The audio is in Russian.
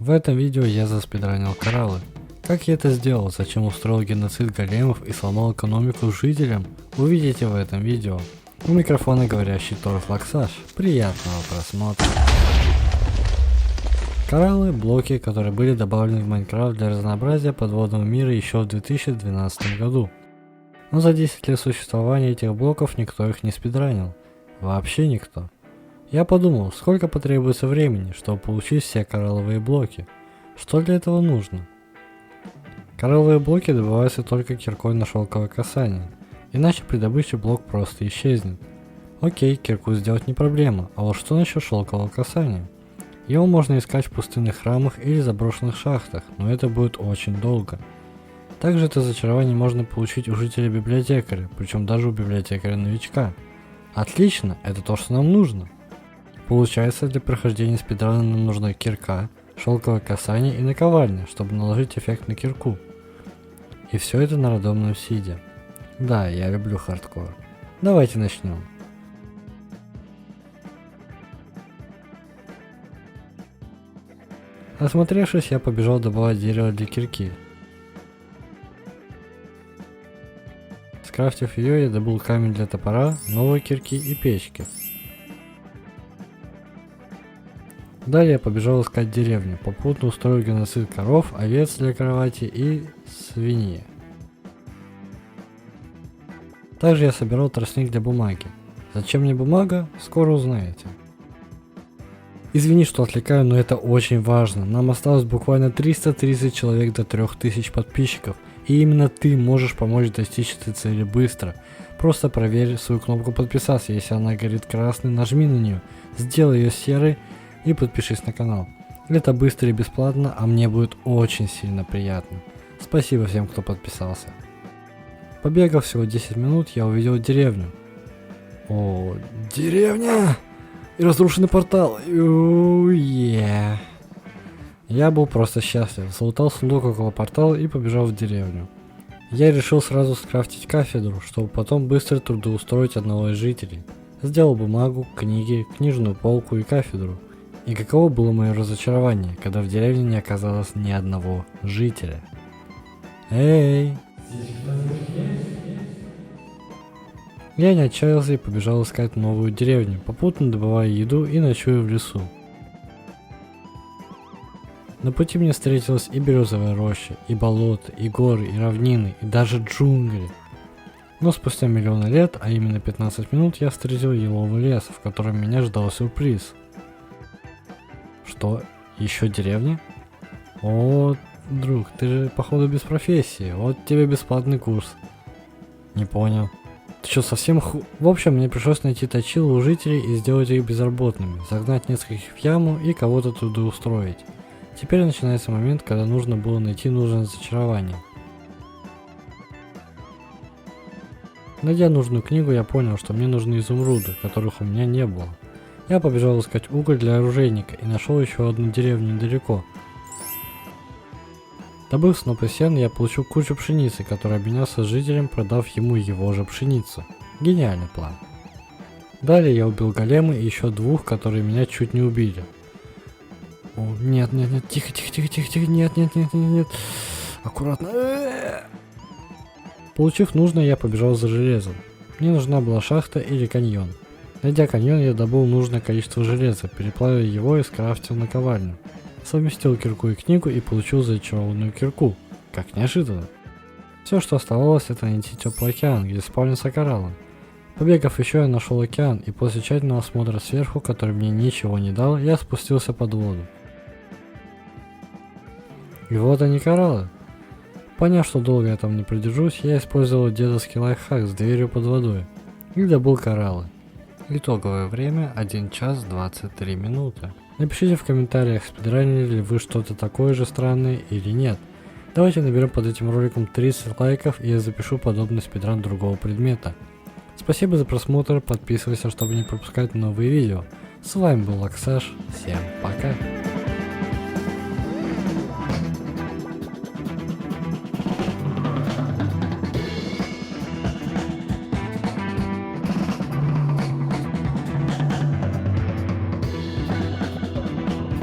В этом видео я заспидранил кораллы. Как я это сделал, зачем устроил геноцид големов и сломал экономику жителям, увидите в этом видео. У микрофона говорящий Торфлаксаж. Приятного просмотра. Кораллы – блоки, которые были добавлены в Майнкрафт для разнообразия подводного мира еще в 2012 году. Но за 10 лет существования этих блоков никто их не спидранил. Вообще никто. Я подумал, сколько потребуется времени, чтобы получить все коралловые блоки. Что для этого нужно? Коралловые блоки добываются только киркой на шелковое касание, иначе при добыче блок просто исчезнет. Окей, кирку сделать не проблема, а вот что насчет шелкового касания? Его можно искать в пустынных храмах или заброшенных шахтах, но это будет очень долго. Также это зачарование можно получить у жителя библиотекаря, причем даже у библиотекаря-новичка. Отлично, это то, что нам нужно. Получается, для прохождения спидрана нам нужна кирка, шелковое касание и наковальня, чтобы наложить эффект на кирку. И все это на рандомном сиде. Да, я люблю хардкор. Давайте начнем. Осмотревшись, я побежал добывать дерево для кирки. Скрафтив ее, я добыл камень для топора, новые кирки и печки. Далее я побежал искать деревню, попутно устроил геноцид коров, овец для кровати и свиньи. Также я собирал тростник для бумаги. Зачем мне бумага, скоро узнаете. Извини, что отвлекаю, но это очень важно. Нам осталось буквально 330 человек до 3000 подписчиков. И именно ты можешь помочь достичь этой цели быстро. Просто проверь свою кнопку подписаться. Если она горит красной, нажми на нее. Сделай ее серой и подпишись на канал. Это быстро и бесплатно, а мне будет очень сильно приятно. Спасибо всем, кто подписался. Побегав всего 10 минут, я увидел деревню. О, деревня! И разрушенный портал. Я был просто счастлив. Залутал сундук около портала и побежал в деревню. Я решил сразу скрафтить кафедру, чтобы потом быстро трудоустроить одного из жителей. Сделал бумагу, книги, книжную полку и кафедру. И каково было мое разочарование, когда в деревне не оказалось ни одного жителя. Эй! Я не отчаялся и побежал искать новую деревню, попутно добывая еду и ночуя в лесу. На пути мне встретилась и березовая роща, и болото, и горы, и равнины, и даже джунгли. Но спустя миллионы лет, а именно 15 минут, я встретил еловый лес, в котором меня ждал сюрприз. Что? Еще деревня? О, друг, ты же походу без профессии, вот тебе бесплатный курс. Не понял. Ты что, совсем В общем, мне пришлось найти точило у жителей и сделать их безработными, загнать нескольких в яму и кого-то трудоустроить. Теперь начинается момент, когда нужно было найти нужное зачарование. Найдя нужную книгу, я понял, что мне нужны изумруды, которых у меня не было. Я побежал искать уголь для оружейника и нашел еще одну деревню недалеко. Добыв снопы сена, я получил кучу пшеницы, который обменялся с жителем, продав ему его же пшеницу. Гениальный план. Далее я убил голема и еще двух, которые меня чуть не убили. О, нет, тихо, нет. Аккуратно. Получив нужное, я побежал за железом. Мне нужна была шахта или каньон. Найдя каньон, я добыл нужное количество железа, переплавил его и скрафтил наковальню. Совместил кирку и книгу и получил зачарованную кирку. Как неожиданно. Все, что оставалось, это найти теплый океан, где спавнятся кораллы. Побегав еще, я нашел океан, и после тщательного осмотра сверху, который мне ничего не дал, я спустился под воду. И вот они, кораллы. Поняв, что долго я там не продержусь, я использовал дедовский лайфхак с дверью под водой. И добыл кораллы. Итоговое время 1 час 23 минуты. Напишите в комментариях, спидранили ли вы что-то такое же странное или нет. Давайте наберем под этим роликом 30 лайков, и я запишу подобный спидран другого предмета. Спасибо за просмотр, подписывайся, чтобы не пропускать новые видео. С вами был Лаксаж, всем пока.